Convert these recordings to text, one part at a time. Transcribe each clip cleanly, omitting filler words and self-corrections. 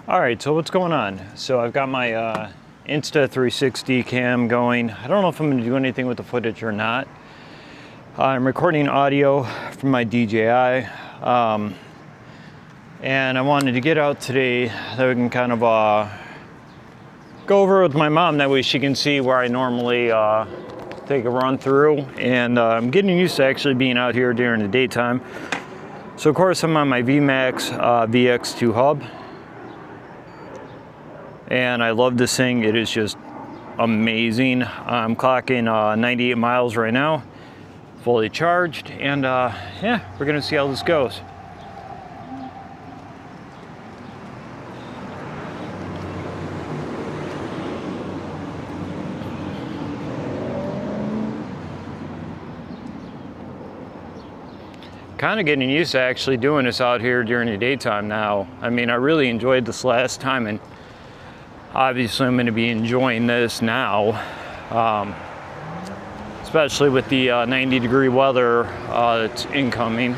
All right, so what's going on? So I've got my Insta360 cam going. I don't know if I'm going to do anything with the footage or not. I'm recording audio from my DJI, and I wanted to get out today that we can kind of go over with my mom. That way she can see where I normally take a run through. And I'm getting used to actually being out here during the daytime. So of course I'm on my VMAX VX2Hub. And I love this thing. It is just amazing. I'm clocking 98 miles right now, fully charged, and yeah, we're gonna see how this goes. Kind of getting used to actually doing this out here during the daytime now. I mean, I really enjoyed this last time, and obviously I'm going to be enjoying this now, especially with the 90-degree weather that's incoming.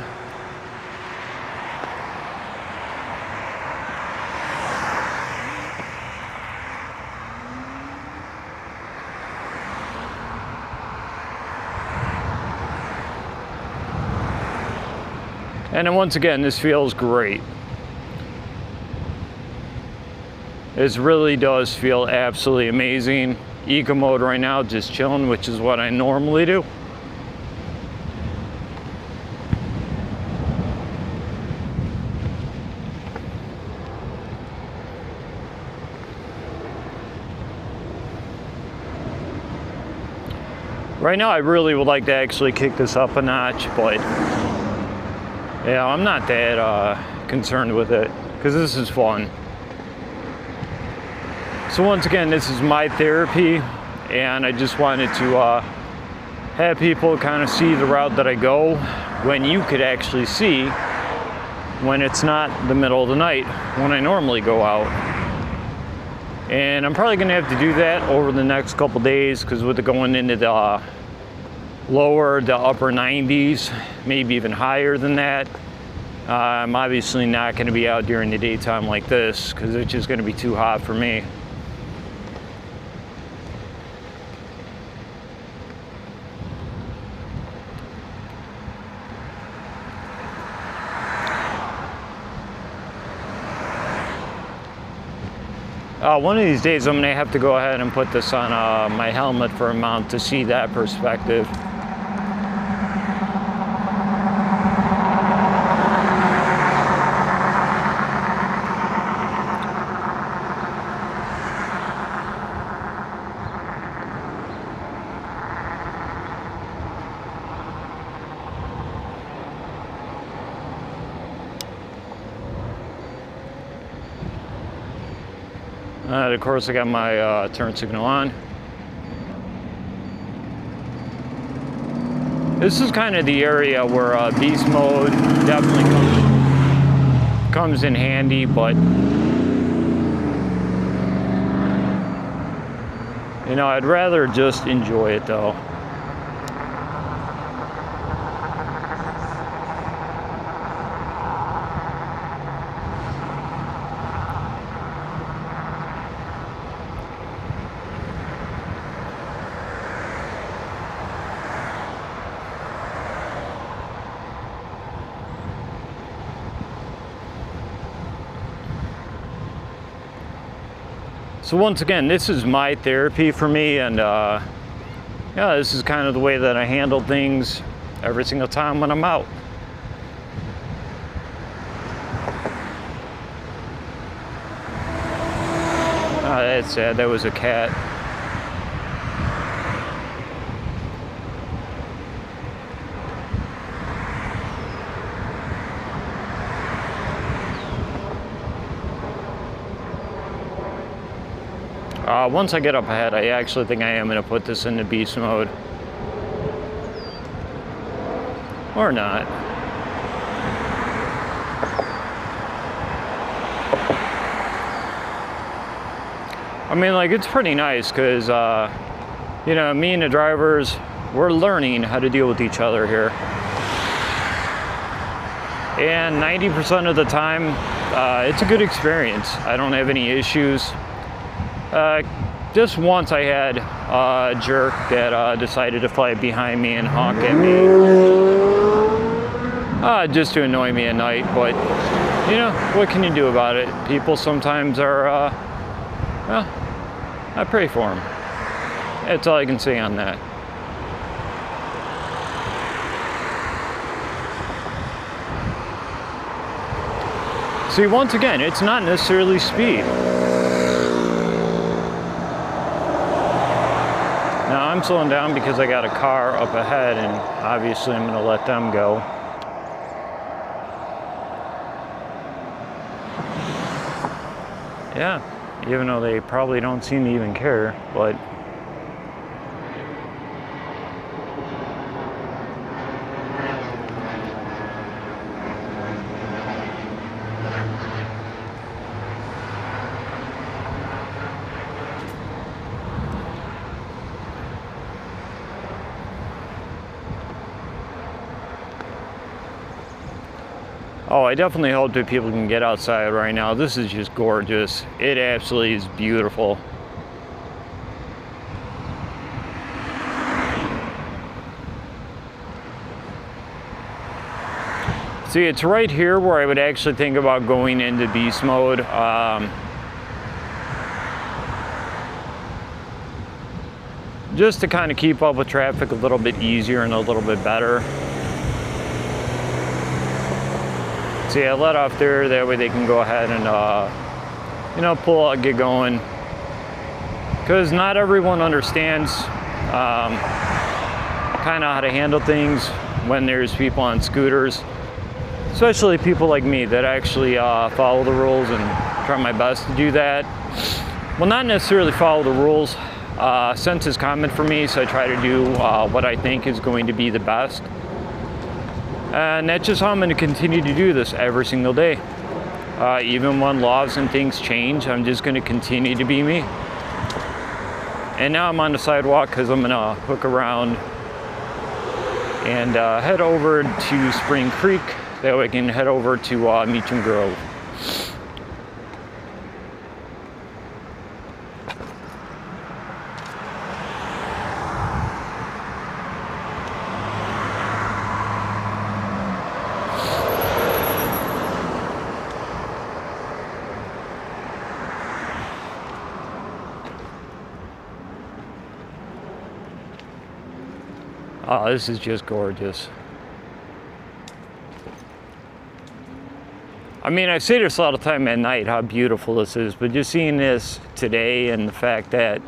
And then once again, this feels great. This really does feel absolutely amazing. Eco mode right now, just chilling, which is what I normally do. Right now, I really would like to actually kick this up a notch, but yeah, I'm not that concerned with it because this is fun. So once again, this is my therapy, and I just wanted to have people kind of see the route that I go when you could actually see when it's not the middle of the night when I normally go out. And I'm probably gonna have to do that over the next couple days, because with it going into the upper 90s, maybe even higher than that, I'm obviously not gonna be out during the daytime like this because it's just gonna be too hot for me. One of these days I'm going to have to go ahead and put this on my helmet for a mount to see that perspective. Of course, I got my turn signal on. This is kind of the area where beast mode definitely comes in handy, but you know, I'd rather just enjoy it though. So once again, this is my therapy for me, and yeah, this is kind of the way that I handle things every single time when I'm out. Oh, that's sad, that was a cat. Once I get up ahead, I actually think I am going to put this into beast mode. Or not. I mean, like, it's pretty nice because, you know, me and the drivers, we're learning how to deal with each other here. And 90% of the time, it's a good experience. I don't have any issues. Just once I had a jerk that decided to fly behind me and honk at me, just to annoy me at night. But you know, what can you do about it? People sometimes are, well, I pray for them. That's all I can say on that. See, once again, it's not necessarily speed. Now I'm slowing down because I got a car up ahead, and obviously I'm going to let them go. Yeah, even though they probably don't seem to even care, but oh, I definitely hope that people can get outside right now. This is just gorgeous. It absolutely is beautiful. See, it's right here where I would actually think about going into beast mode. Just to kind of keep up with traffic a little bit easier and a little bit better. See, I let off there, that way they can go ahead and, you know, pull out, get going. Because not everyone understands kind of how to handle things when there's people on scooters. Especially people like me that actually follow the rules and try my best to do that. Well, not necessarily follow the rules. Sense is common for me, so I try to do what I think is going to be the best. And that's just how I'm going to continue to do this every single day. Even when laws and things change, I'm just going to continue to be me. And now I'm on the sidewalk because I'm going to hook around and head over to Spring Creek. That way I can head over to Meacham Grove. Oh, this is just gorgeous. I mean, I say this all the time at night, how beautiful this is, but just seeing this today and the fact that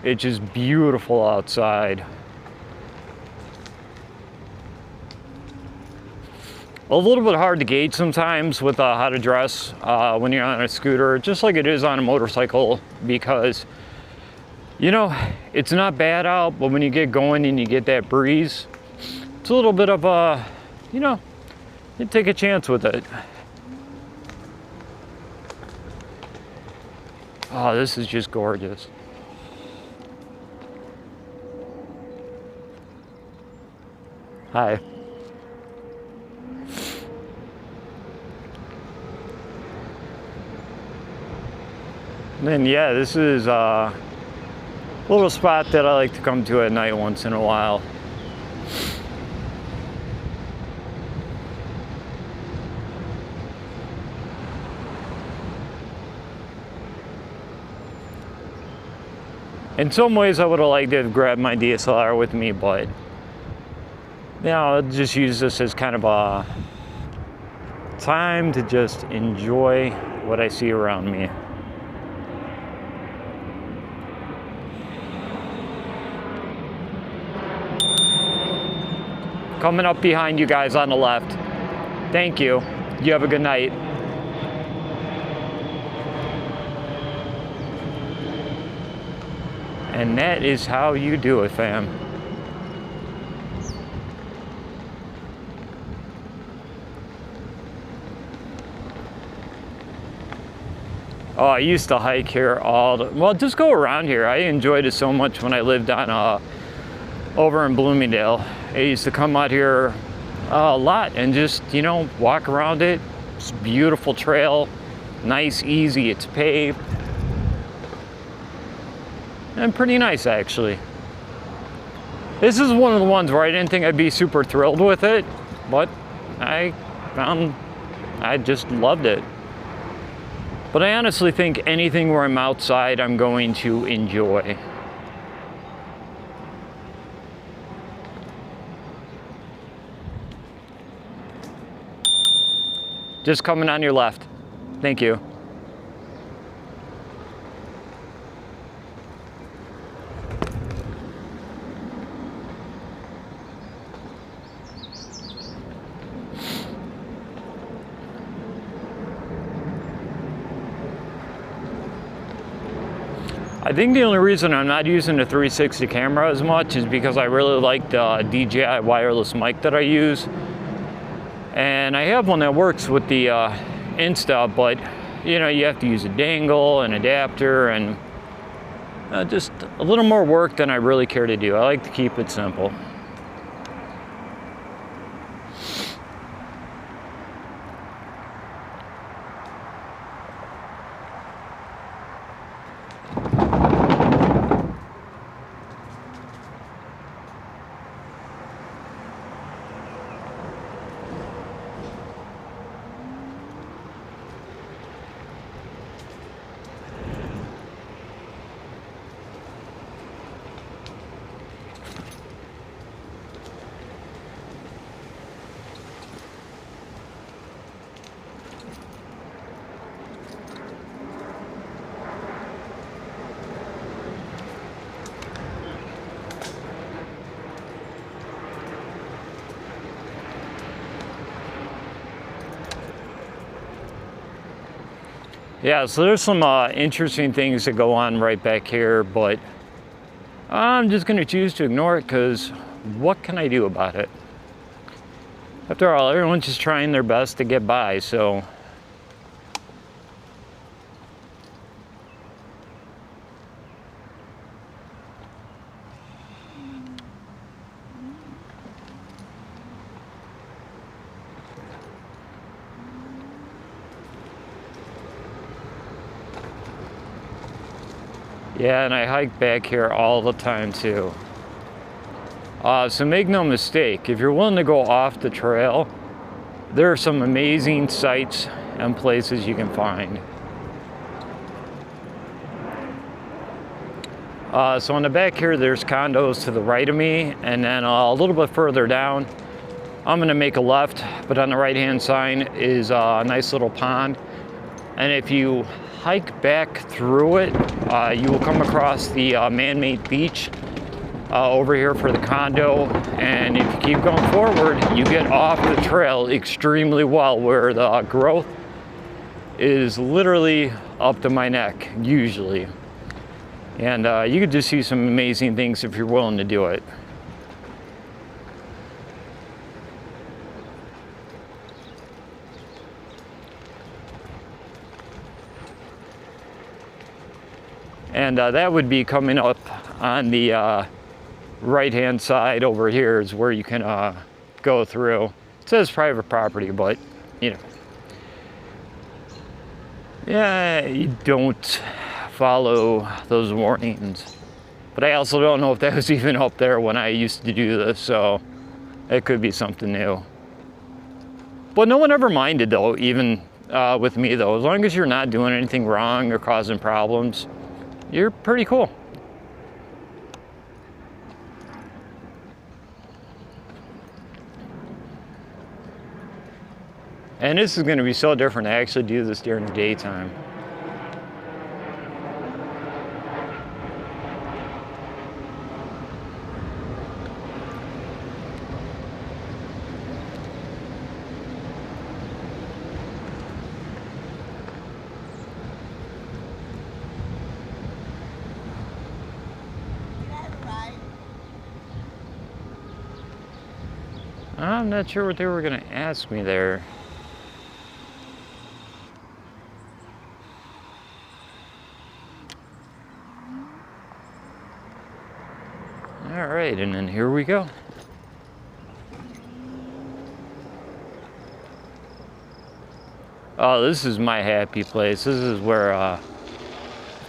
it's just beautiful outside. A little bit hard to gauge sometimes with how to dress when you're on a scooter, just like it is on a motorcycle, because you know, it's not bad out, but when you get going and you get that breeze, it's a little bit of a, you know, you take a chance with it. Oh, this is just gorgeous. Hi. And yeah, this is a little spot that I like to come to at night once in a while. In some ways I would have liked to have grabbed my DSLR with me, but you know, I'll just use this as kind of a time to just enjoy what I see around me. Coming up behind you guys on the left. Thank you. You have a good night. And that is how you do it, fam. Oh, I used to hike here well, just go around here. I enjoyed it so much when I lived on over in Bloomingdale. I used to come out here a lot and just, you know, walk around it, It's a beautiful trail, nice, easy, it's paved, and pretty nice actually. This is one of the ones where I didn't think I'd be super thrilled with it, but I just loved it. But I honestly think anything where I'm outside, I'm going to enjoy. Just coming on your left. Thank you. I think the only reason I'm not using the 360 camera as much is because I really like the DJI wireless mic that I use. And I have one that works with the Insta, but you know, you have to use a dangle, an adapter, and just a little more work than I really care to do. I like to keep it simple. Yeah, so there's some interesting things that go on right back here, but I'm just going to choose to ignore it because what can I do about it? After all, everyone's just trying their best to get by, so. Yeah, and I hike back here all the time too. So make no mistake, if you're willing to go off the trail, there are some amazing sights and places you can find. So on the back here, there's condos to the right of me, and then a little bit further down, I'm gonna make a left, but on the right-hand side is a nice little pond. And if you hike back through it, you will come across the man-made beach over here for the condo. And if you keep going forward, you get off the trail extremely well, where the growth is literally up to my neck, usually. And you could just see some amazing things if you're willing to do it. And that would be coming up on the right-hand side over here is where you can go through. It says private property, but you know, yeah, you don't follow those warnings. But I also don't know if that was even up there when I used to do this, so it could be something new. But no one ever minded though, even with me though. As long as you're not doing anything wrong or causing problems, you're pretty cool. And this is going to be so different to actually do this during the daytime. I'm not sure what they were going to ask me there. All right, and then here we go. Oh, this is my happy place. This is where, I've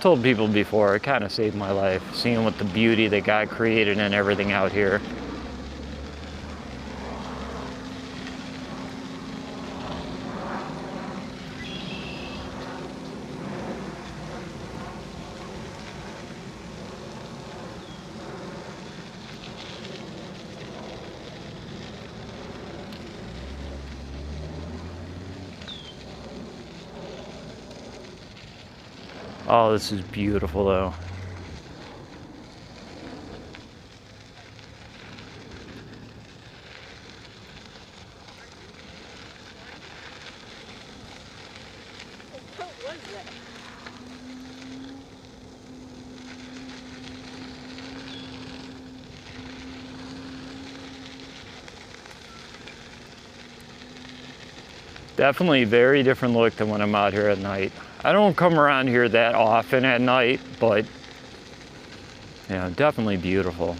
told people before, it kind of saved my life, seeing what the beauty that God created and everything out here. Oh, this is beautiful though. What was that? Definitely very different look than when I'm out here at night. I don't come around here that often at night, but yeah, definitely beautiful.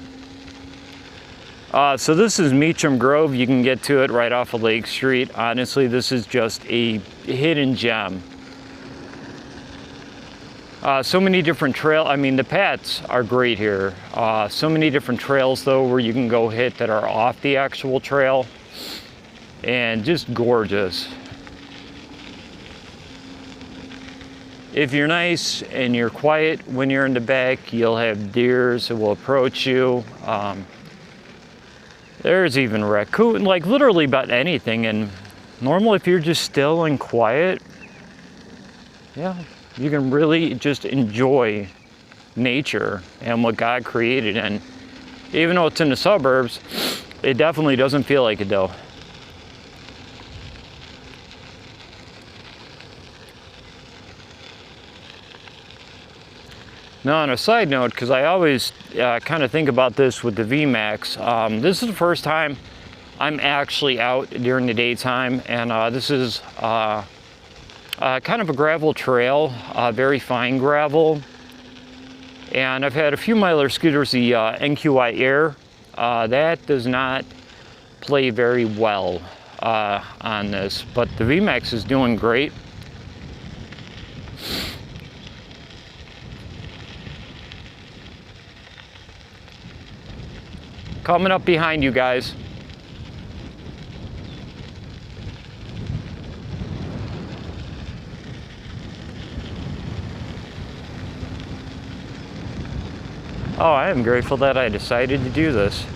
So this is Meacham Grove. You can get to it right off of Lake Street. Honestly, this is just a hidden gem. So many different I mean, the paths are great here. So many different trails though, where you can go hit that are off the actual trail, and just gorgeous. If you're nice and you're quiet when you're in the back, you'll have deers that will approach you. There's even raccoon, like literally about anything. And normally if you're just still and quiet, yeah, you can really just enjoy nature and what God created. And even though it's in the suburbs, it definitely doesn't feel like it though. Now, on a side note, because I always kind of think about this with the VMAX, this is the first time I'm actually out during the daytime, and this is kind of a gravel trail, very fine gravel. And I've had a few miler scooters, the NQI Air, that does not play very well on this, but the VMAX is doing great. Coming up behind you guys. Oh, I am grateful that I decided to do this.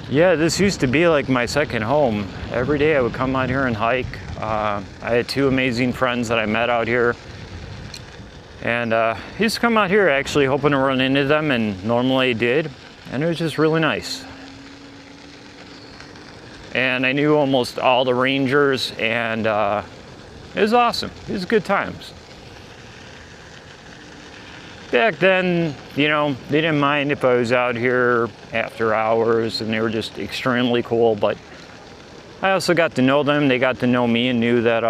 Yeah, this used to be like my second home. Every day I would come out here and hike. I had two amazing friends that I met out here. And I used to come out here actually hoping to run into them, and normally I did. And it was just really nice. And I knew almost all the rangers, and it was awesome. It was good times. Back then, you know, they didn't mind if I was out here after hours, and they were just extremely cool. But I also got to know them, they got to know me, and knew that,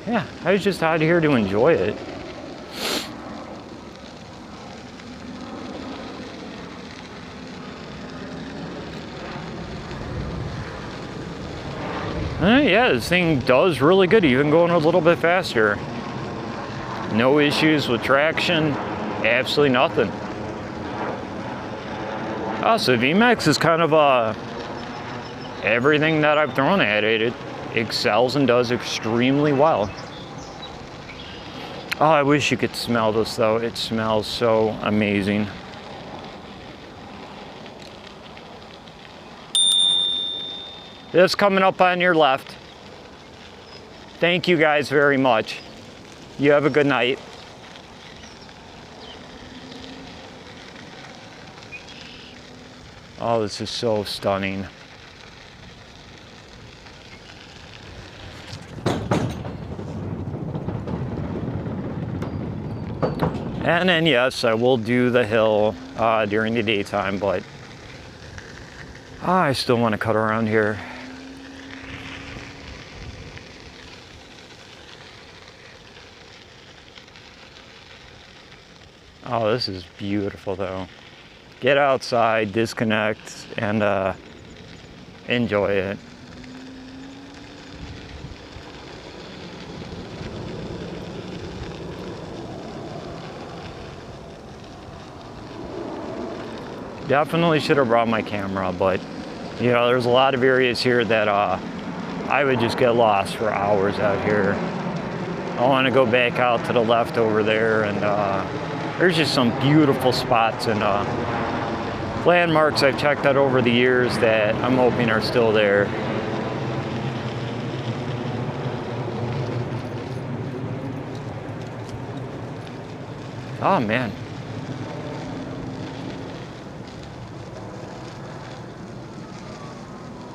yeah, I was just out here to enjoy it. Yeah, this thing does really good, even going a little bit faster. No issues with traction, absolutely nothing. So VMAX is kind of everything that I've thrown at it, it excels and does extremely well. Oh, I wish you could smell this though. It smells so amazing. This coming up on your left. Thank you guys very much. You have a good night. Oh, this is so stunning. And then yes, I will do the hill during the daytime, but I still want to cut around here. Oh, this is beautiful though. get outside, disconnect, and enjoy it. Definitely should have brought my camera, but you know, there's a lot of areas here that I would just get lost for hours out here. I want to go back out to the left over there, and there's just some beautiful spots and landmarks I've checked out over the years that I'm hoping are still there. Oh man.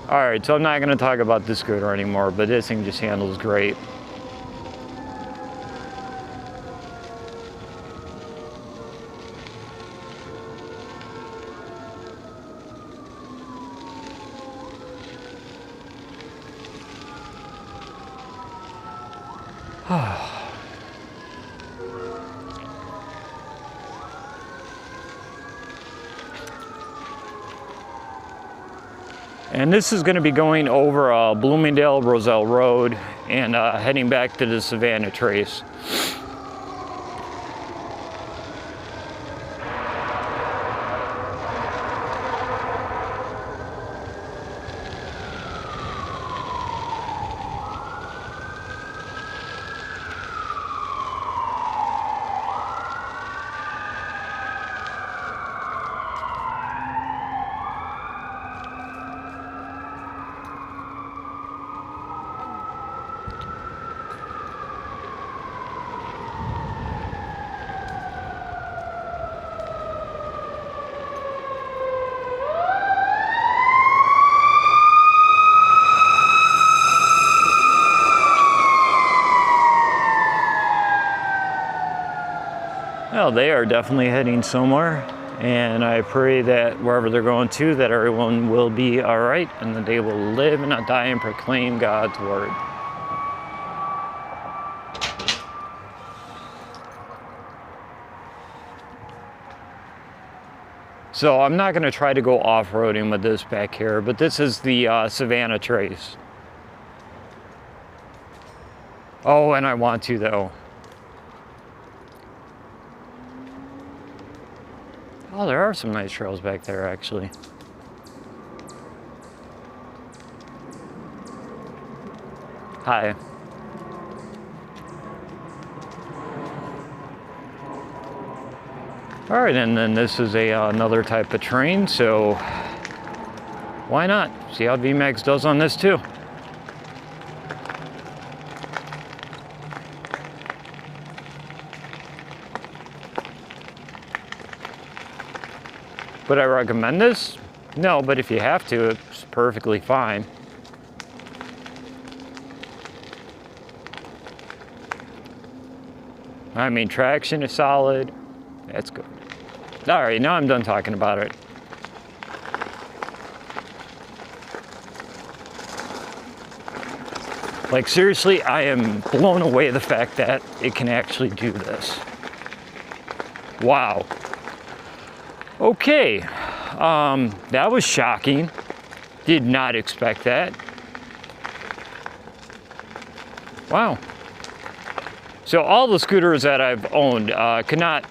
Alright, so I'm not going to talk about this scooter anymore, but this thing just handles great. And this is going to be going over Bloomingdale Roselle Road and heading back to the Savannah Trace. Well, they are definitely heading somewhere, and I pray that wherever they're going to, that everyone will be all right, and that they will live and not die and proclaim God's word. So I'm not going to try to go off-roading with this back here, but this is the Savannah Trace. Oh, and I want to though. Oh, there are some nice trails back there, actually. Hi. All right, and then this is another type of train, so why not? See how VMAX does on this too. Would I recommend this? No, but if you have to, it's perfectly fine. I mean, traction is solid. That's good. All right, now I'm done talking about it. Like, seriously, I am blown away the fact that it can actually do this. Wow. Okay, that was shocking. Did not expect that. Wow. So all the scooters that I've owned could not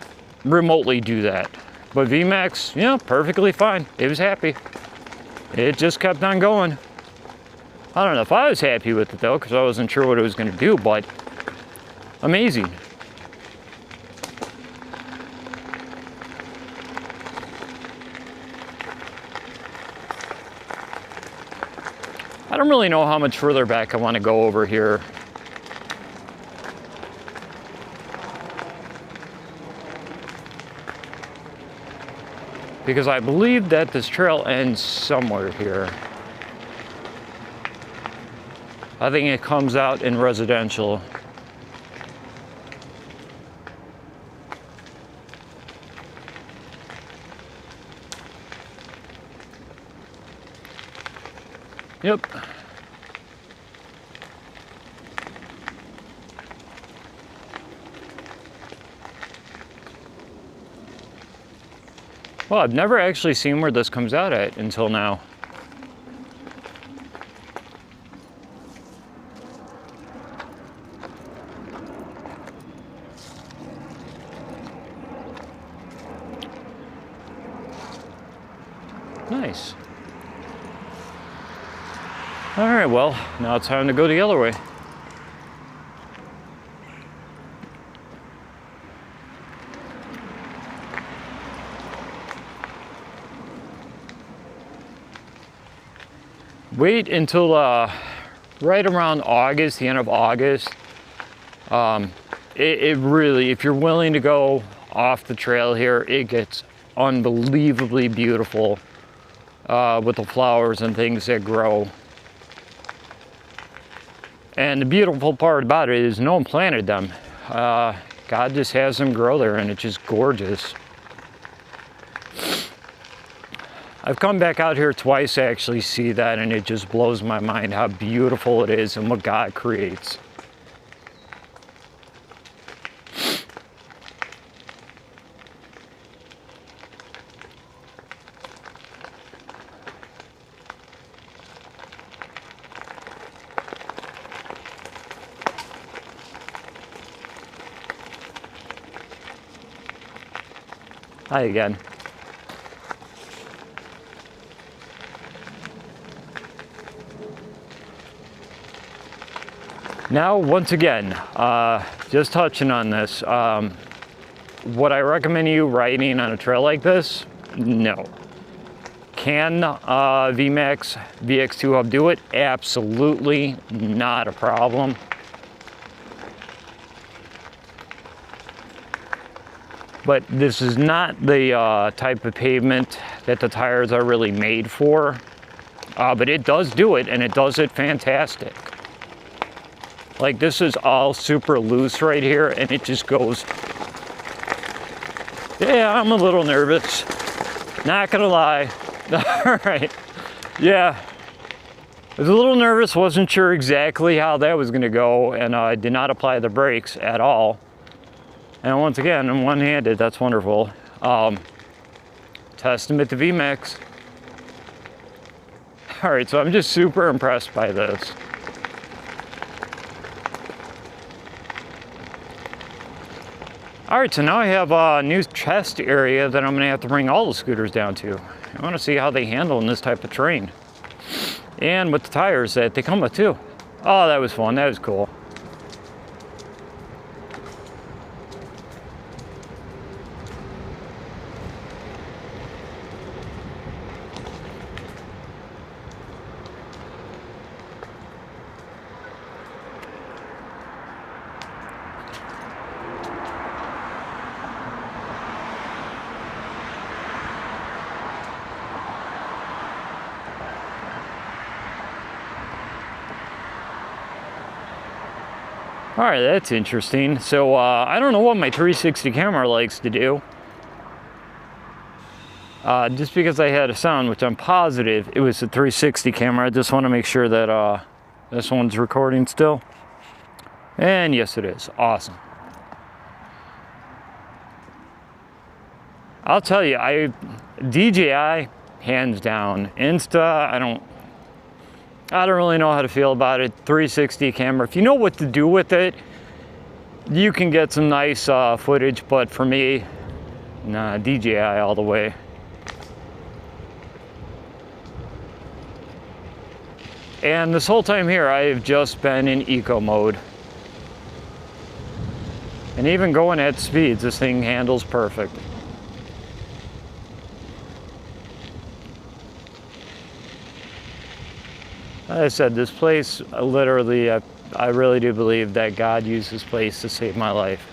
remotely do that. But VMAX, yeah, perfectly fine. It was happy. It just kept on going. I don't know if I was happy with it though, because I wasn't sure what it was going to do, but amazing. I don't really know how much further back I want to go over here. Because I believe that this trail ends somewhere here. I think it comes out in residential. Yep. Well, I've never actually seen where this comes out at until now. Nice. All right, well, now it's time to go the other way. Wait until right around August, the end of August. It really, if you're willing to go off the trail here, it gets unbelievably beautiful with the flowers and things that grow. And the beautiful part about it is no one planted them. God just has them grow there, and it's just gorgeous. I've come back out here twice to actually see that, and it just blows my mind how beautiful it is and what God creates. Hi again. Now, once again, just touching on this, would I recommend you riding on a trail like this? No. Can VMAX VX2Hub do it? Absolutely not a problem. But this is not the type of pavement that the tires are really made for. But it does do it, and it does it fantastic. Like, this is all super loose right here, and it just goes. Yeah, I'm a little nervous. Not gonna lie. All right. Yeah. I was a little nervous, wasn't sure exactly how that was gonna go, and I did not apply the brakes at all. And once again, I'm one-handed, that's wonderful. Testament to VMAX. All right, so I'm just super impressed by this. All right, so now I have a new chest area that I'm gonna have to bring all the scooters down to. I wanna see how they handle in this type of terrain. And with the tires that they come with too. Oh, that was fun, that was cool. All right, that's interesting. So I don't know what my 360 camera likes to do. Just because I had a sound, which I'm positive it was a 360 camera. I just want to make sure that this one's recording still. And yes, it is. Awesome. I'll tell you, DJI, hands down. Insta, I don't really know how to feel about it. 360 camera, if you know what to do with it, you can get some nice footage, but for me, nah, DJI all the way. And this whole time here, I have just been in eco mode. And even going at speeds, this thing handles perfect. Like I said, this place, literally, I really do believe that God used this place to save my life.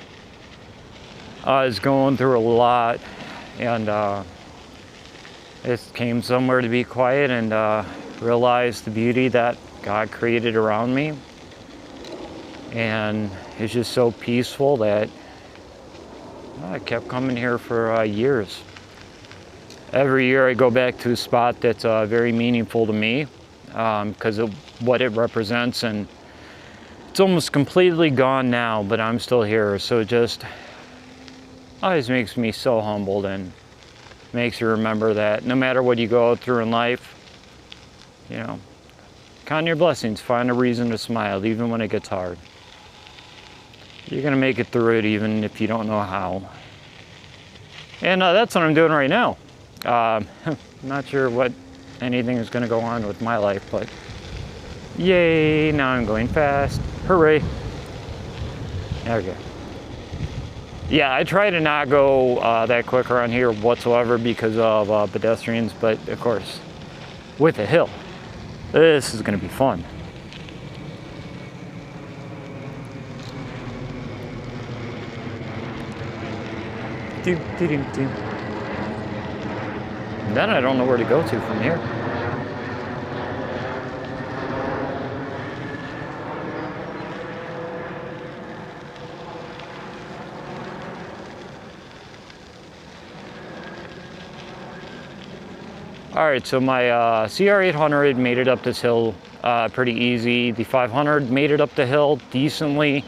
I was going through a lot, and it came somewhere to be quiet and realize the beauty that God created around me. And it's just so peaceful that I kept coming here for years. Every year I go back to a spot that's very meaningful to me because of what it represents, and it's almost completely gone now, but I'm still here. So it just always makes me so humbled, and makes you remember that no matter what you go through in life, you know, count your blessings, find a reason to smile even when it gets hard. You're gonna make it through it even if you don't know how. And that's what I'm doing right now. Not sure what anything is gonna go on with my life, but yay, now I'm going fast. Hooray. Okay. Yeah, I try to not go that quick around here whatsoever because of pedestrians, but of course, with a hill, this is gonna be fun. And then I don't know where to go to from here. All right, so my CR800 made it up this hill pretty easy. The 500 made it up the hill decently.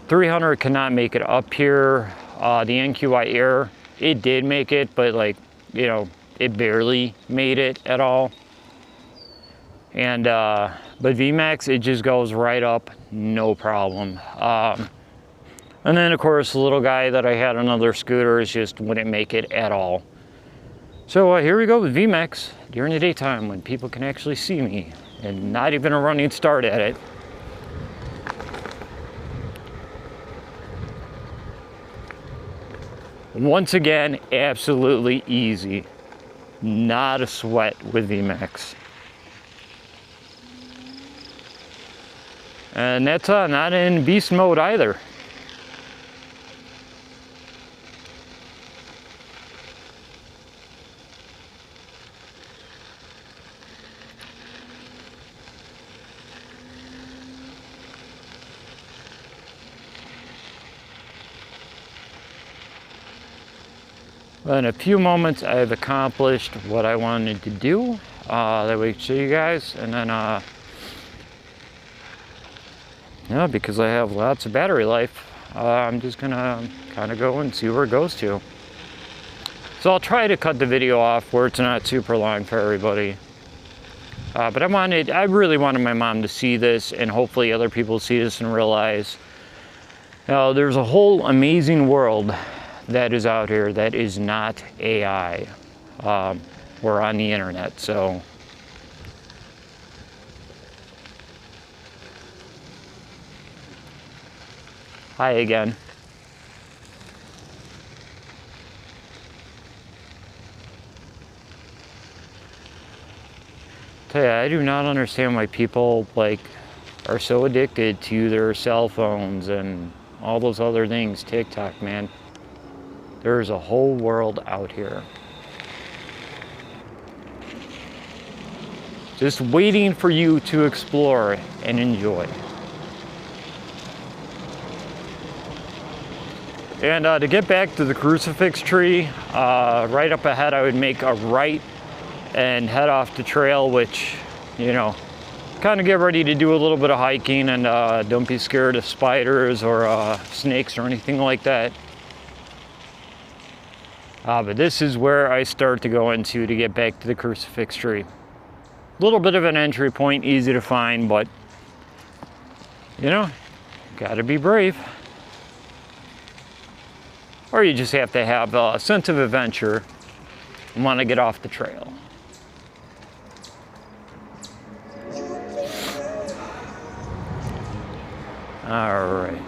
300 could not make it up here. The NQI Air, it did make it, but like, you know, it barely made it at all. And but VMAX, it just goes right up, no problem. And then of course, the little guy that I had on other scooters just wouldn't make it at all. So here we go with VMAX during the daytime when people can actually see me and not even a running start at it. Once again, absolutely easy. Not a sweat with VMAX. And that's not in beast mode either. In a few moments, I've accomplished what I wanted to do. That way I can show you guys. And then, yeah, because I have lots of battery life, I'm just gonna kind of go and see where it goes to. So I'll try to cut the video off where it's not super long for everybody. But I really wanted my mom to see this, and hopefully other people see this and realize, there's a whole amazing world that is out here that is not AI. We're on the internet, so. Hi again. Tell you, I do not understand why people are so addicted to their cell phones and all those other things. TikTok, man. There's a whole world out here. Just waiting for you to explore and enjoy. And to get back to the crucifix tree, right up ahead I would make a right and head off the trail, which, you know, kind of get ready to do a little bit of hiking, and don't be scared of spiders or snakes or anything like that. But this is where I start to go into to get back to the crucifix tree. A little bit of an entry point, easy to find, but, you know, gotta be brave. Or you just have to have a sense of adventure and want to get off the trail. All right.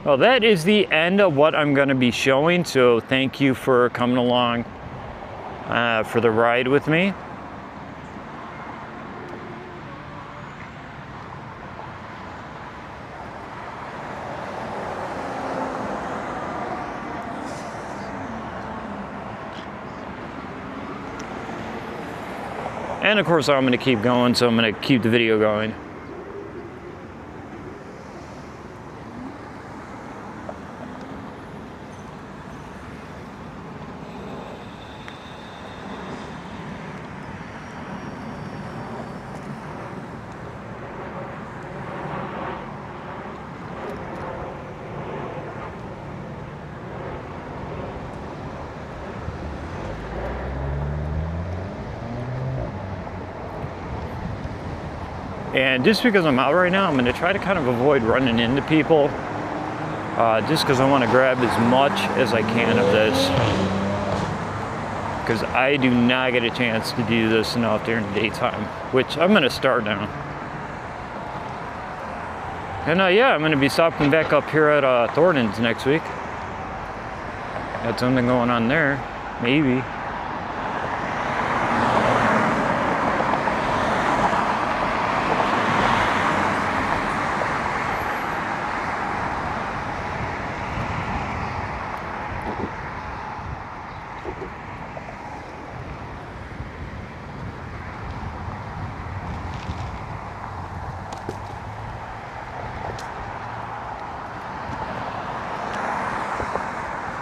Well, that is the end of what I'm going to be showing, so thank you for coming along for the ride with me. And of course I'm going to keep going, so I'm going to keep the video going. And just because I'm out right now, I'm gonna try to kind of avoid running into people, just because I want to grab as much as I can of this. Because I do not get a chance to do this enough during the daytime, which I'm gonna start now. And yeah, I'm gonna be stopping back up here at Thornton's next week. Got something going on there, maybe.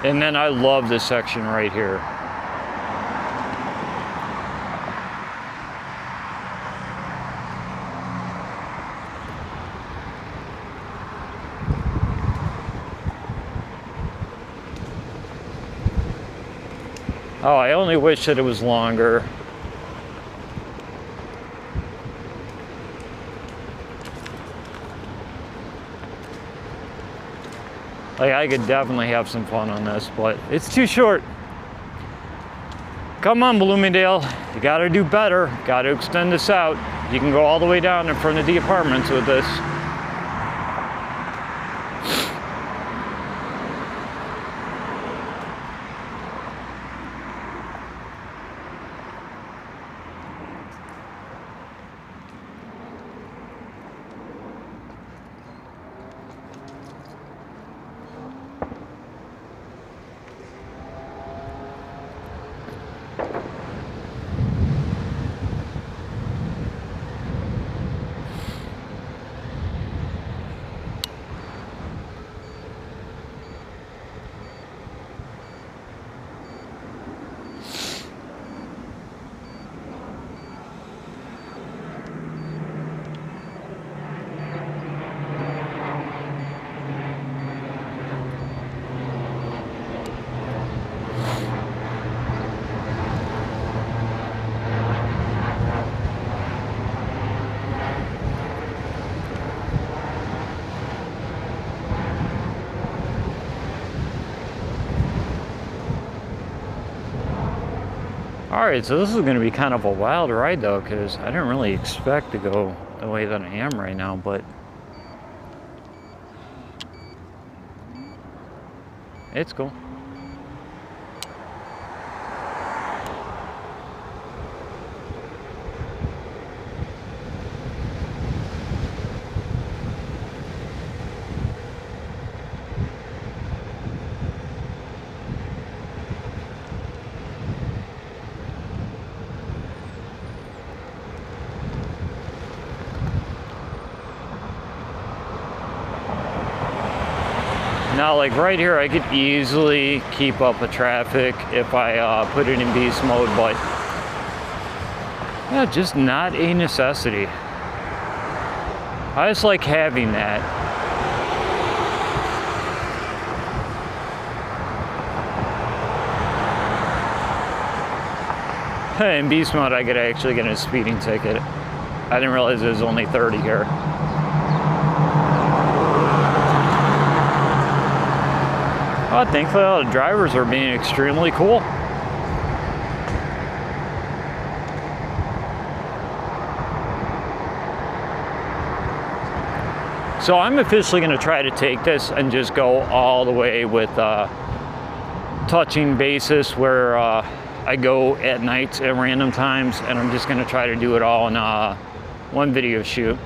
And then I love this section right here. Oh, I only wish that it was longer. Like, I could definitely have some fun on this, but it's too short. Come on, Bloomingdale. You gotta do better. Gotta extend this out. You can go all the way down in front of the apartments with this. Alright, so this is going to be kind of a wild ride though, because I didn't really expect to go the way that I am right now, but it's cool. Now, like right here, I could easily keep up with traffic if I put it in beast mode, but yeah, just not a necessity. I just like having that. In beast mode, I could actually get a speeding ticket. I didn't realize it was only 30 here. Oh, thankfully, all the drivers are being extremely cool. So I'm officially going to try to take this and just go all the way with touching basis where I go at nights at random times, and I'm just going to try to do it all in one video shoot.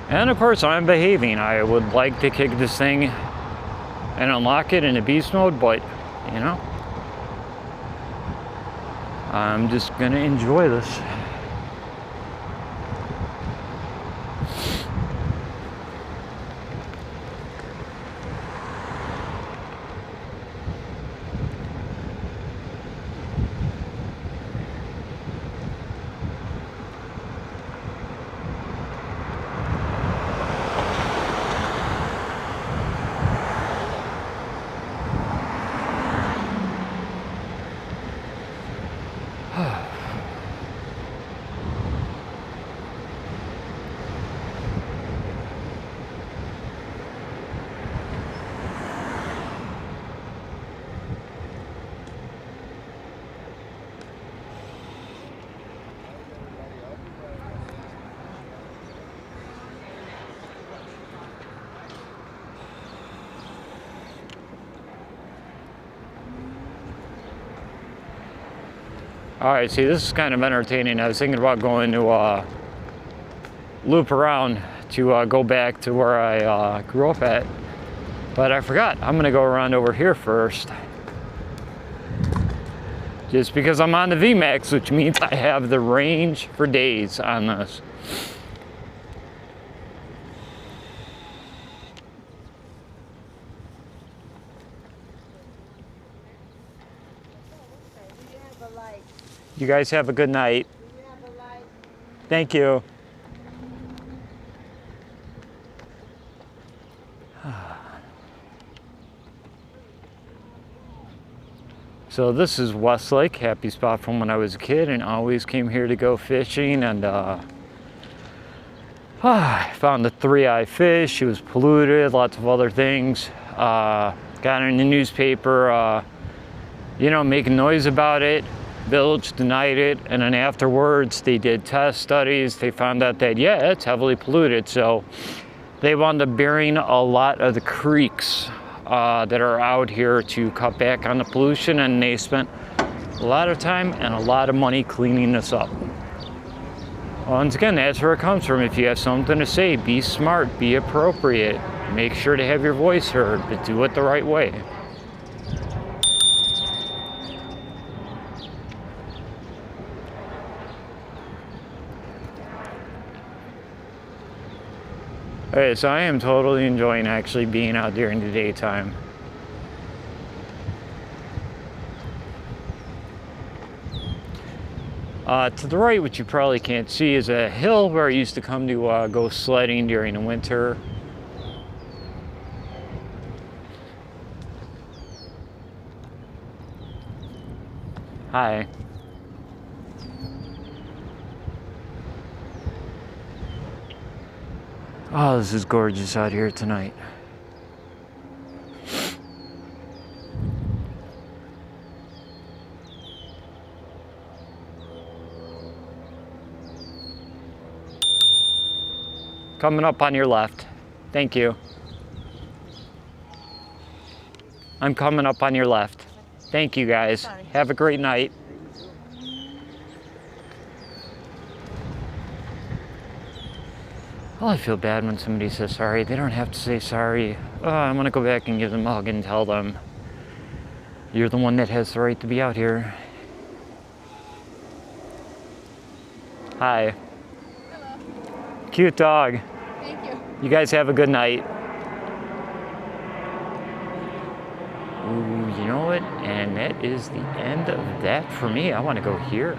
And of course, I'm behaving. I would like to kick this thing and unlock it in a beast mode, but you know, I'm just gonna enjoy this. All right, see, this is kind of entertaining. I was thinking about going to loop around to go back to where I grew up at, but I forgot. I'm gonna go around over here first. Just because I'm on the VMAX, which means I have the range for days on this. You guys have a good night. Thank you. So this is Westlake, happy spot from when I was a kid and always came here to go fishing, and I found the 3-eye fish. It was polluted, lots of other things. Got in the newspaper, making noise about it. Village denied it, and then afterwards they did test studies. They found out that, yeah, it's heavily polluted. So they wound up burying a lot of the creeks that are out here to cut back on the pollution, and they spent a lot of time and a lot of money cleaning this up. Once again, that's where it comes from. If you have something to say, be smart, be appropriate, make sure to have your voice heard, but do it the right way. Okay, so I am totally enjoying actually being out during the daytime. To the right, which you probably can't see, is a hill where I used to come to go sledding during the winter. Hi. Oh, this is gorgeous out here tonight. Coming up on your left. Thank you. I'm coming up on your left. Thank you, guys. Sorry. Have a great night. Oh, I feel bad when somebody says sorry. They don't have to say sorry. Oh, I'm gonna go back and give them a hug and tell them, you're the one that has the right to be out here. Hi. Hello. Cute dog. Thank you. You guys have a good night. Ooh, you know what? And that is the end of that for me. I want to go here.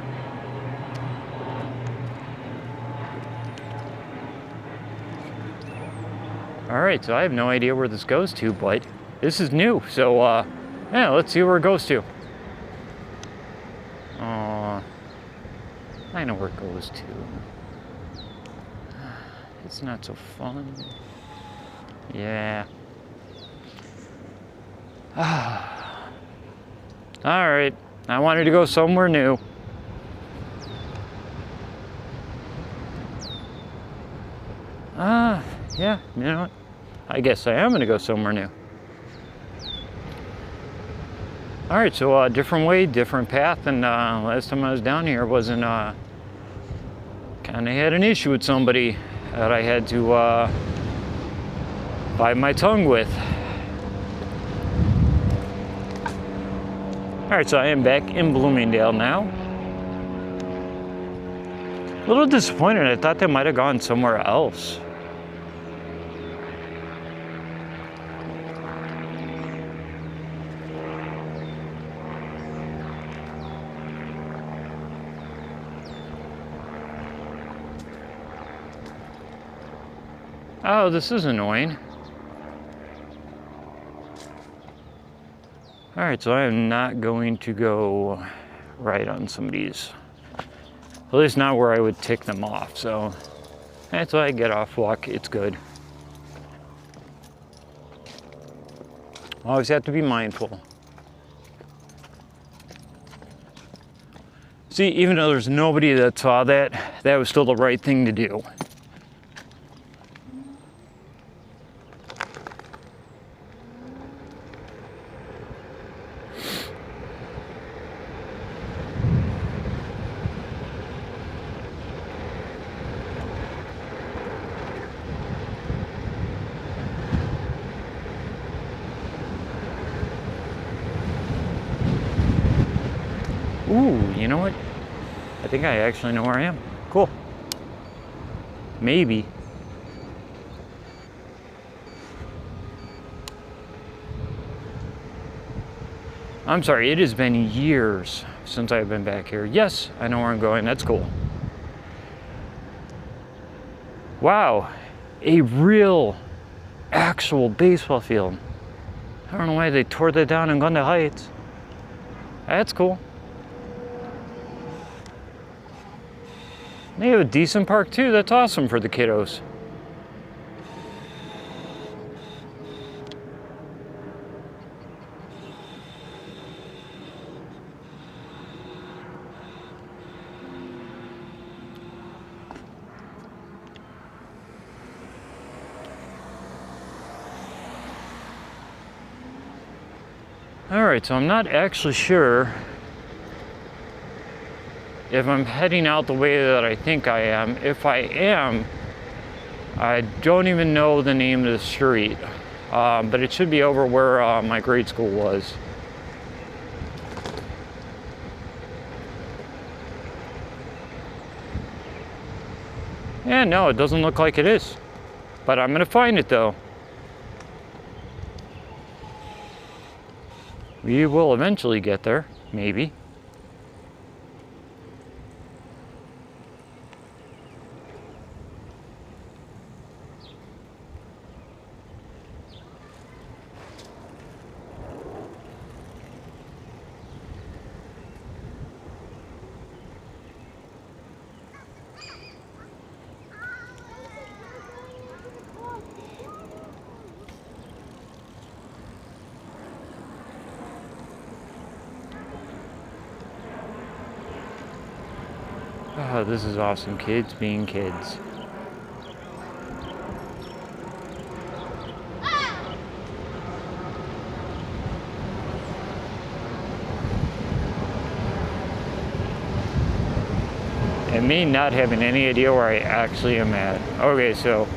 All right, so I have no idea where this goes to, but this is new. So, yeah, let's see where it goes to. I know where it goes to. It's not so fun. Yeah. All right, I wanted to go somewhere new. Yeah, you know what? I guess I am gonna go somewhere new. All right, so different way, different path, and last time I was down here wasn't, kind of had an issue with somebody that I had to bite my tongue with. All right, so I am back in Bloomingdale now. A little disappointed. I thought they might have gone somewhere else. Oh, this is annoying. All right, so I am not going to go right on somebody's, at least not where I would tick them off. So that's why I get off walk. It's good. Always have to be mindful. See, even though there's nobody that saw that, that was still the right thing to do. Ooh, you know what? I think I actually know where I am. Cool. Maybe. I'm sorry, it has been years since I've been back here. Yes, I know where I'm going. That's cool. Wow, a real, actual baseball field. I don't know why they tore that down in Glendale Heights. That's cool. They have a decent park too. That's awesome for the kiddos. All right, so I'm not actually sure if I'm heading out the way that I think I am. If I am, I don't even know the name of the street, but it should be over where my grade school was. Yeah, no, it doesn't look like it is, but I'm gonna find it though. We will eventually get there, maybe. Oh, this is awesome. Kids being kids. And me not having any idea where I actually am at. Okay, so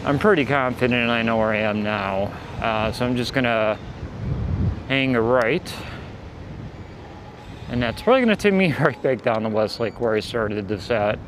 I'm pretty confident I know where I am now. So I'm just gonna hang a right. And that's probably gonna take me right back down to Westlake where I started this at.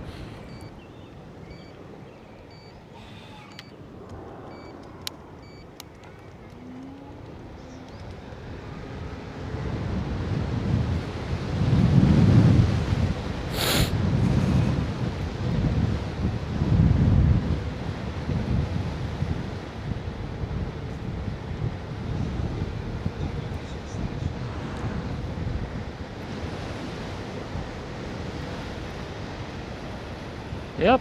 Yep.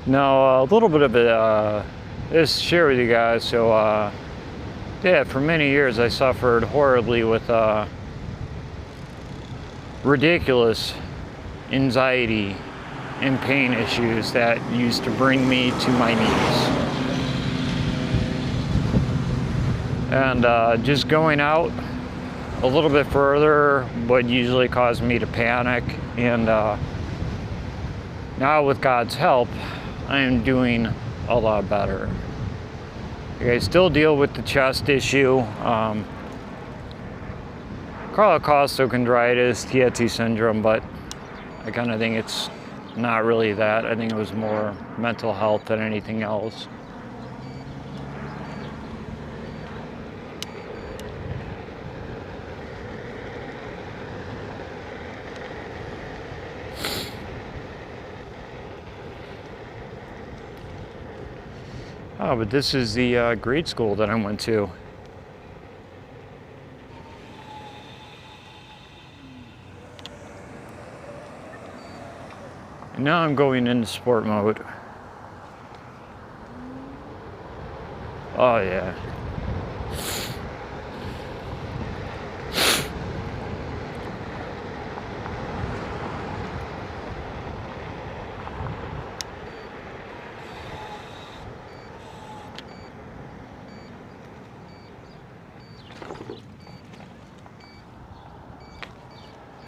Now, a little bit of it, just share with you guys. So, yeah, for many years I suffered horribly with ridiculous anxiety and pain issues that used to bring me to my knees. And just going out a little bit further would usually cause me to panic. And now with God's help, I am doing a lot better. I still deal with the chest issue, costochondritis, Tietze syndrome, but I kind of think it's not really that. I think it was more mental health than anything else. Oh, but this is the grade school that I went to. And now I'm going into sport mode. Oh yeah.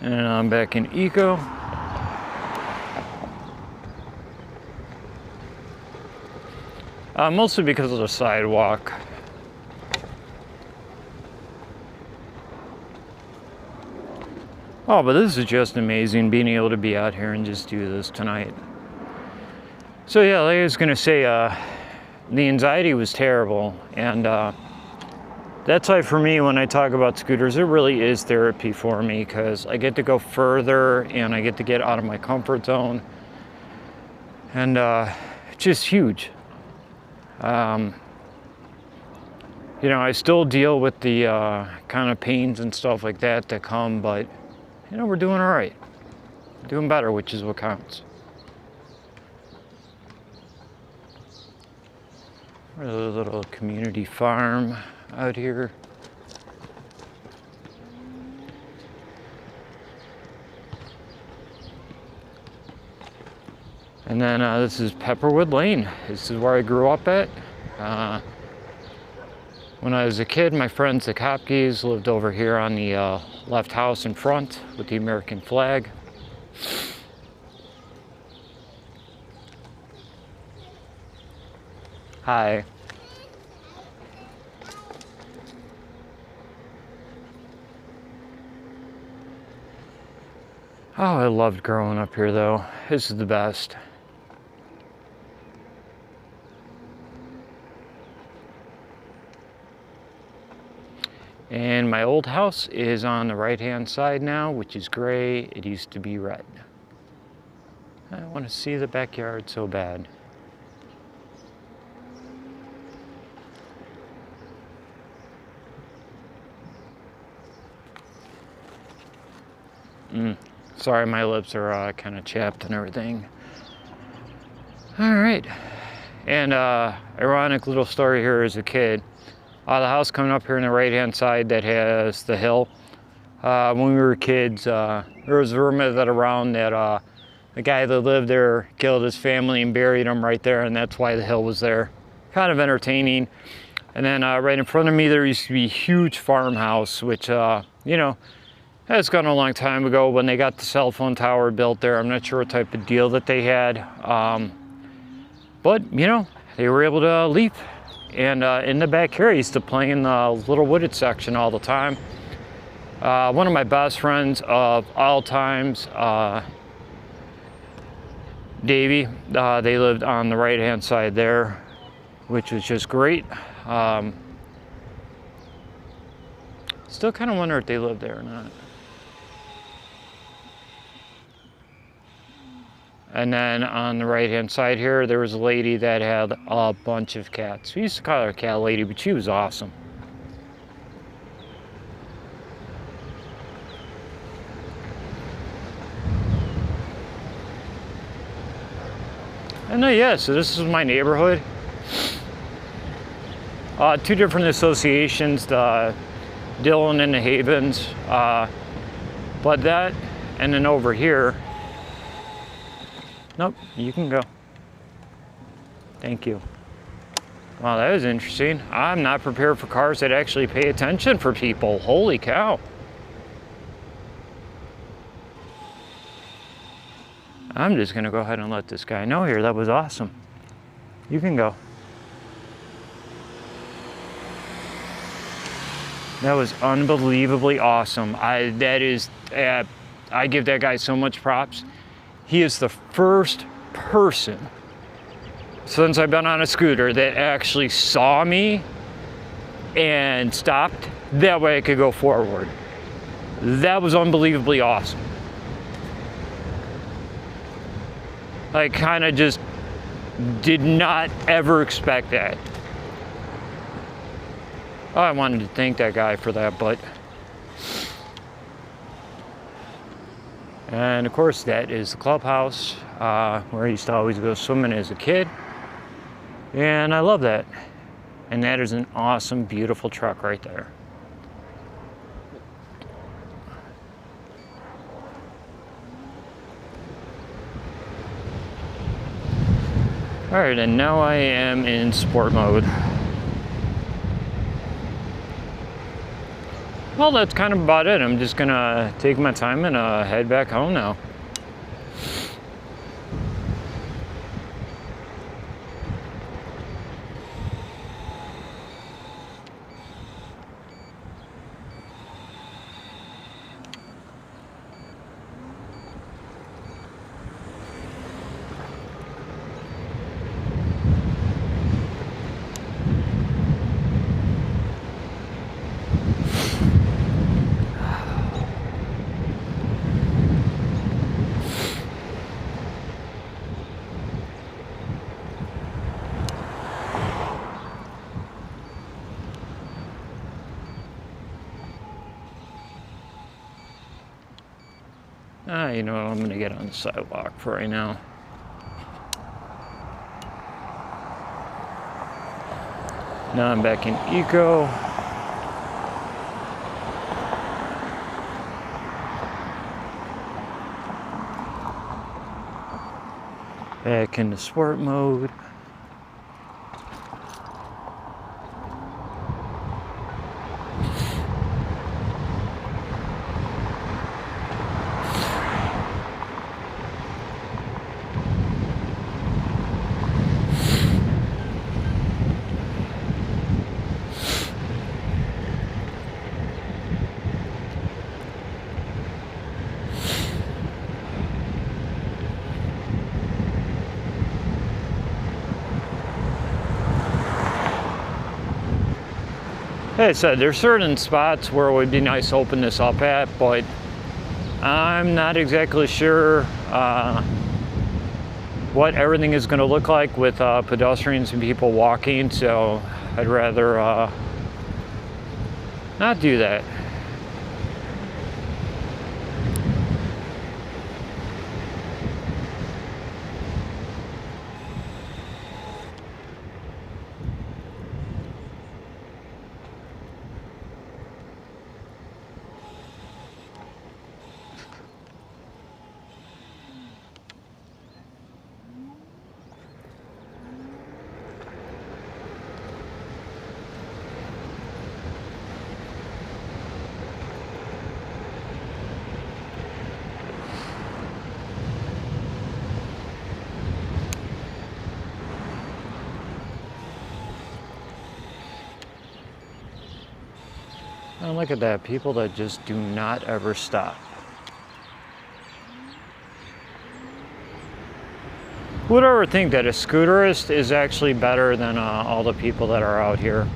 And I'm back in Eco. Mostly because of the sidewalk. Oh, but this is just amazing being able to be out here and just do this tonight. So yeah, like I was gonna say, the anxiety was terrible, and that's why for me, when I talk about scooters, it really is therapy for me, because I get to go further and I get to get out of my comfort zone, and it's just huge. You know, I still deal with the kind of pains and stuff like that come, but you know, we're doing all right. We're doing better, which is what counts. We're a little community farm out here. And then this is Pepperwood Lane. This is where I grew up at. When I was a kid, my friends, the Kopkes, lived over here on the left house in front with the American flag. Hi. Oh, I loved growing up here though. This is the best. And my old house is on the right-hand side now, which is gray. It used to be red. I want to see the backyard so bad. Sorry, my lips are kind of chapped and everything. All right. And ironic little story here as a kid. The house coming up here on the right-hand side that has the hill. When we were kids, there was a rumor that around that the guy that lived there killed his family and buried them right there, and that's why the hill was there. Kind of entertaining. And then right in front of me, there used to be a huge farmhouse, which, you know, that's gone a long time ago when they got the cell phone tower built there. I'm not sure what type of deal that they had. But, you know, they were able to leave. And in the back here, I used to play in the little wooded section all the time. One of my best friends of all times, Davey, they lived on the right-hand side there, which was just great. Still kind of wonder if they lived there or not. And then on the right-hand side here, there was a lady that had a bunch of cats. We used to call her Cat Lady, but she was awesome. And yeah, so this is my neighborhood. Two different associations, the Dillon and the Havens. But that, and then over here, nope, you can go. Thank you. Wow, that was interesting. I'm not prepared for cars that actually pay attention for people. Holy cow. I'm just gonna go ahead and let this guy know here. That was awesome. You can go. That was unbelievably awesome. I give that guy so much props. He is the first person since I've been on a scooter that actually saw me and stopped. That way I could go forward. That was unbelievably awesome. I kind of just did not ever expect that. Oh, I wanted to thank that guy for that, but... And of course, that is the clubhouse where I used to always go swimming as a kid. And I love that. And that is an awesome, beautiful truck right there. All right, and now I am in sport mode. Well, that's kind of about it. I'm just gonna take my time and head back home now. You know what, I'm gonna get on the sidewalk for right now. Now I'm back in Eco. Back into sport mode. Like I said, there's certain spots where it would be nice to open this up at, but I'm not exactly sure what everything is going to look like with pedestrians and people walking, so I'd rather not do that. And look at that, people that just do not ever stop. Who would ever think that a scooterist is actually better than all the people that are out here?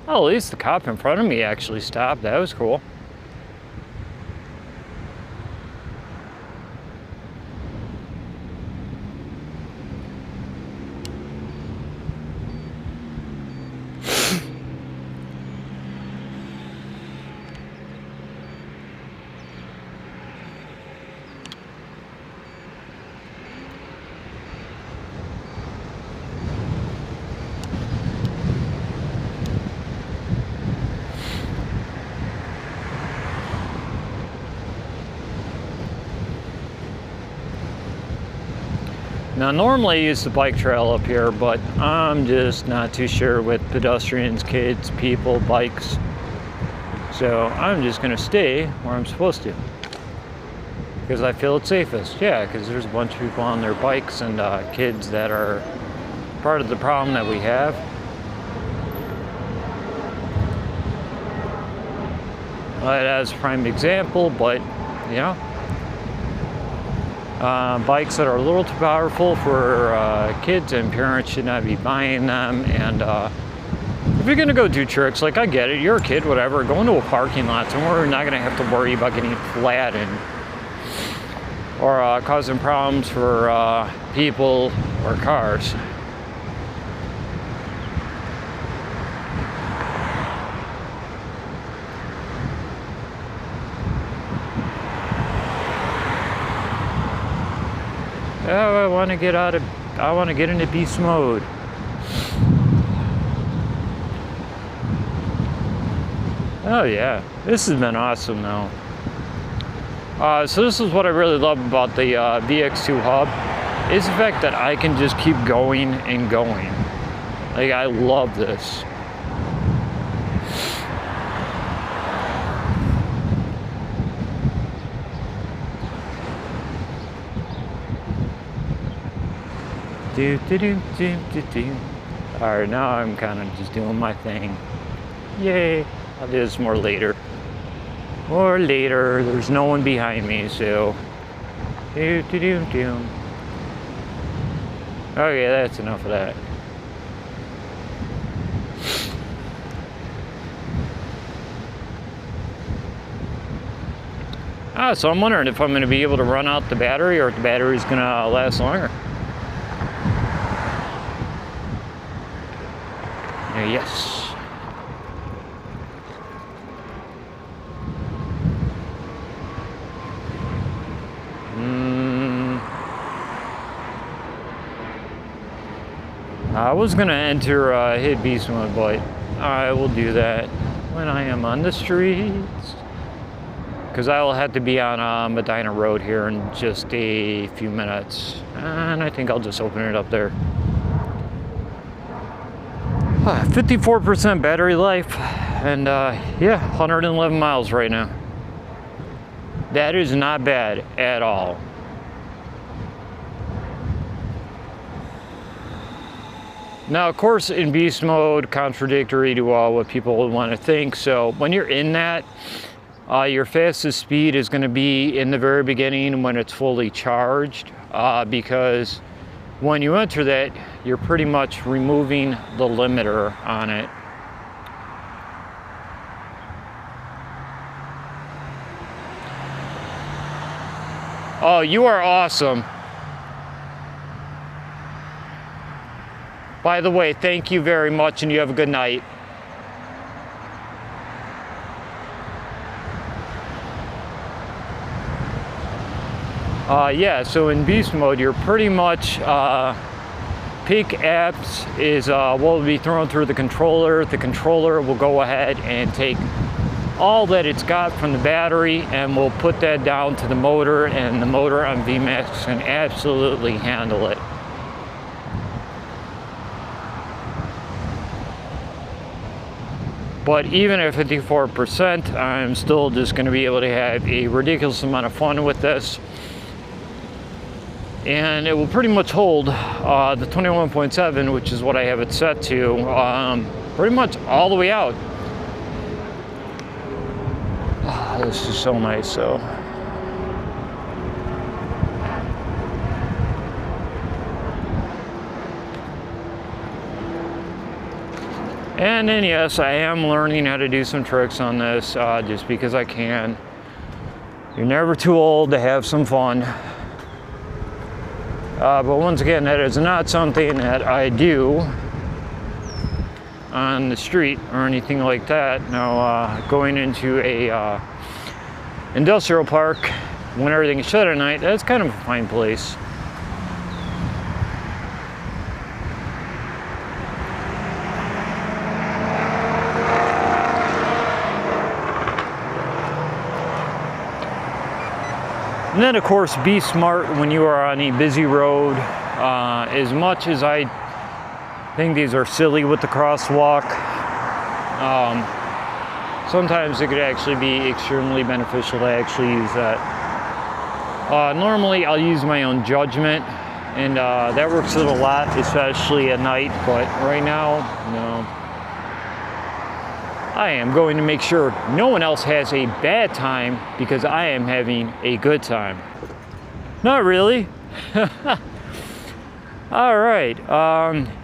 Well, at least the cop in front of me actually stopped. That was cool. Now, normally I use the bike trail up here, but I'm just not too sure with pedestrians, kids, people, bikes. So I'm just gonna stay where I'm supposed to, because I feel it's safest. Yeah, because there's a bunch of people on their bikes and kids that are part of the problem that we have. As a prime example, but you know, bikes that are a little too powerful for kids, and parents should not be buying them. And if you're gonna go do tricks, like, I get it, you're a kid, whatever, go into a parking lot somewhere, we're not gonna have to worry about getting flat and or causing problems for people or cars. I want to get into beast mode. Oh yeah, this has been awesome though. So this is what I really love about the VX2Hub, is the fact that I can just keep going and going. Like, I love this. Alright, now I'm kind of just doing my thing. Yay! I'll do this more later. Or later, there's no one behind me, so. Okay, that's enough of that. So I'm wondering if I'm going to be able to run out the battery, or if the battery's going to last longer. Yes. I was going to enter hit beast mode, but I will do that when I am on the streets. Because I will have to be on Medina Road here in just a few minutes. And I think I'll just open it up there. 54% battery life. And yeah, 111 miles right now. That is not bad at all. Now, of course, in beast mode, contradictory to what people would want to think. So when you're in that, your fastest speed is going to be in the very beginning when it's fully charged, because when you enter that, you're pretty much removing the limiter on it. Oh, you are awesome. By the way, thank you very much, and you have a good night. Yeah, so in beast mode, you're pretty much, peak apps is what will be thrown through the controller. The controller will go ahead and take all that it's got from the battery, and we'll put that down to the motor, and the motor on VMAX can absolutely handle it. But even at 54%, I'm still just going to be able to have a ridiculous amount of fun with this. And it will pretty much hold the 21.7, which is what I have it set to, pretty much all the way out. Oh, this is so nice, so. And then yes, I am learning how to do some tricks on this, just because I can. You're never too old to have some fun. But once again, that is not something that I do on the street or anything like that. Now, going into a industrial park when everything is shut at night, that's kind of a fine place. And then, of course, be smart when you are on a busy road. As much as I think these are silly with the crosswalk, sometimes it could actually be extremely beneficial to actually use that. Normally, I'll use my own judgment, and that works a lot, especially at night, but right now, no. I am going to make sure no one else has a bad time because I am having a good time. Not really. All right.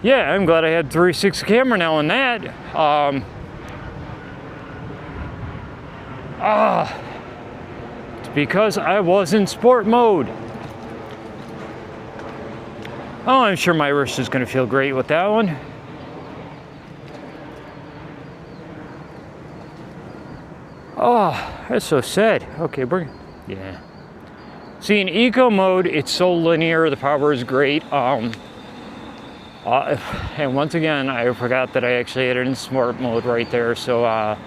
Yeah, I'm glad I had 360 camera now on that. It's because I was in sport mode. Oh, I'm sure my wrist is going to feel great with that one. Oh, that's so sad. Okay, bring. Yeah. See, in eco mode, it's so linear, the power is great. And once again, I forgot that I actually had it in smart mode right there. So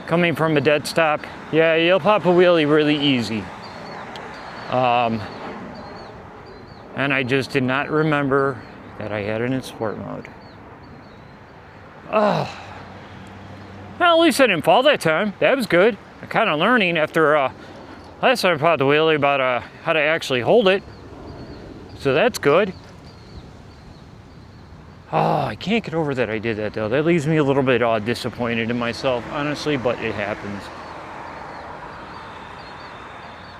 coming from a dead stop, yeah, you'll pop a wheelie really easy. And I just did not remember that I had it in sport mode. Oh. Well, at least I didn't fall that time. That was good. I'm kind of learning after last time I popped the wheelie about how to actually hold it. So that's good. Oh, I can't get over that I did that though. That leaves me a little bit disappointed in myself, honestly, but it happens.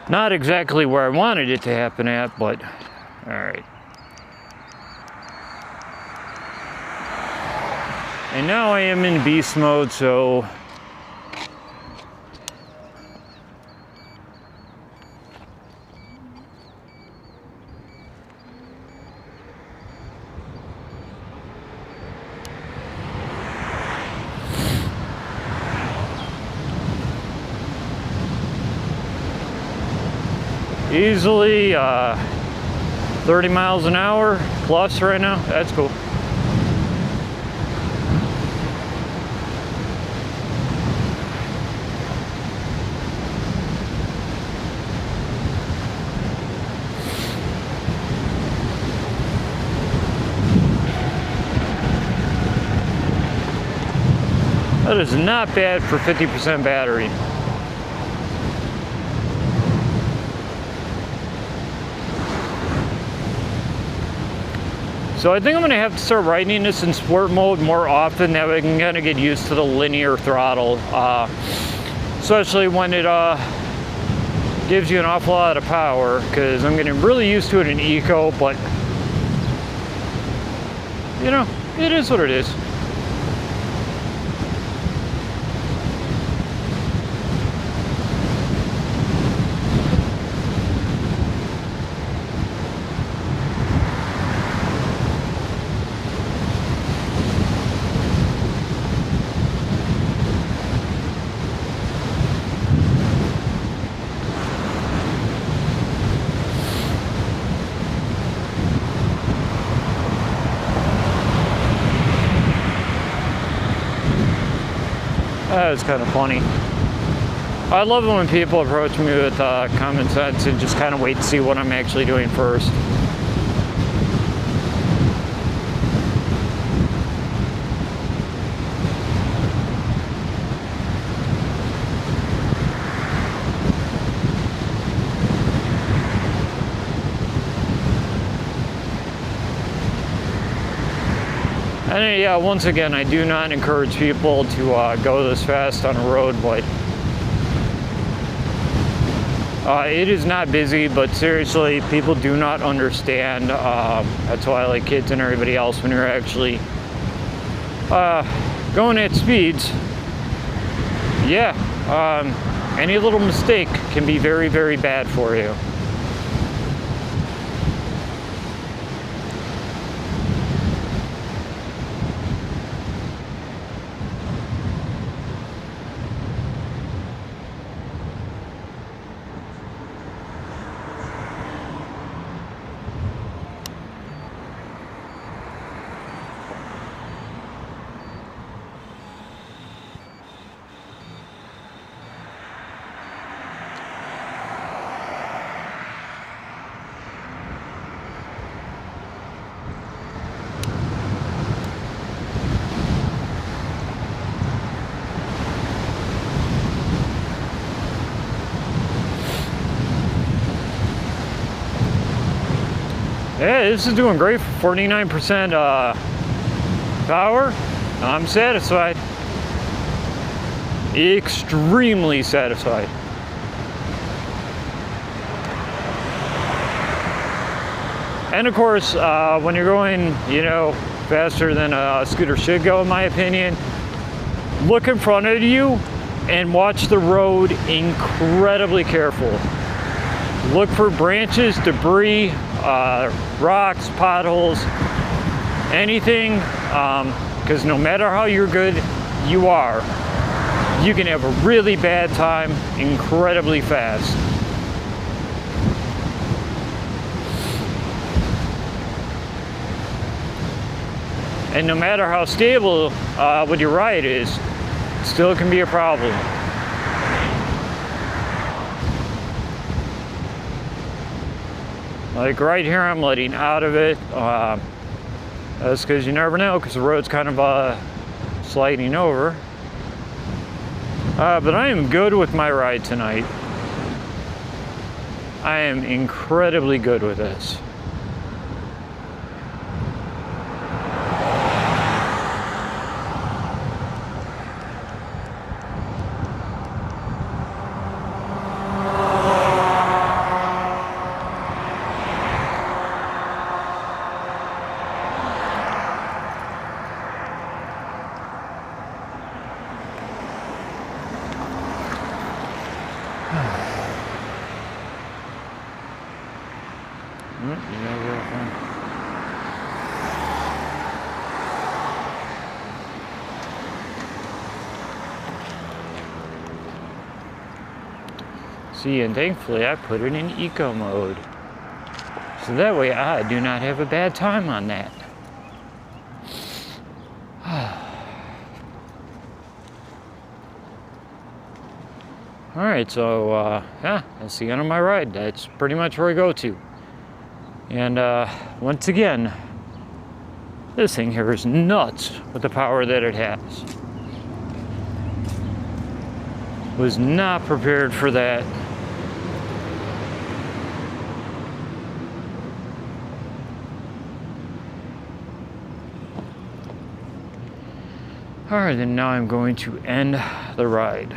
Not exactly where I wanted it to happen at, but all right. And now I am in beast mode, so easily 30 miles an hour plus right now. That's cool. That is not bad for 50% battery. So I think I'm gonna have to start riding this in sport mode more often. That way I can kind of get used to the linear throttle, especially when it gives you an awful lot of power, because I'm getting really used to it in eco, but you know, it is what it is. That was kind of funny. I love it when people approach me with common sense and just kind of wait to see what I'm actually doing first. And yeah, once again, I do not encourage people to go this fast on a road, but it is not busy, but seriously, people do not understand. That's why I like kids and everybody else, when you're actually going at speeds, yeah, any little mistake can be very, very bad for you. Yeah, this is doing great for 49% power. I'm satisfied. Extremely satisfied. And of course, when you're going, you know, faster than a scooter should go, in my opinion, look in front of you and watch the road incredibly careful. Look for branches, debris, rocks, potholes, anything, because no matter how good you are, you can have a really bad time incredibly fast. And no matter how stable what your ride is, it still can be a problem. Like right here, I'm letting out of it. That's because you never know, because the road's kind of sliding over. But I am good with my ride tonight. I am incredibly good with this. See, and thankfully I put it in eco mode. So that way I do not have a bad time on that. Alright, so yeah, that's the end of my ride. That's pretty much where I go to. And once again, this thing here is nuts with the power that it has. Was not prepared for that. Alright, and now I'm going to end the ride.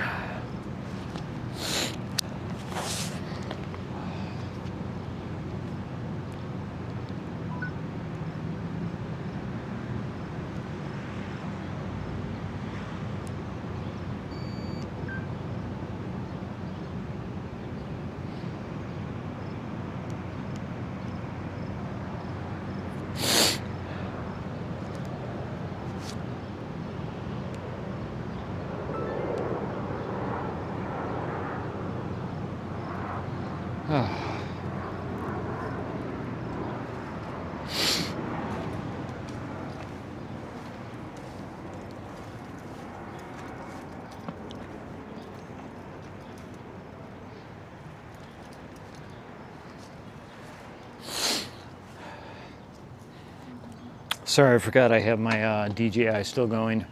Sorry, I forgot I have my DJI still going.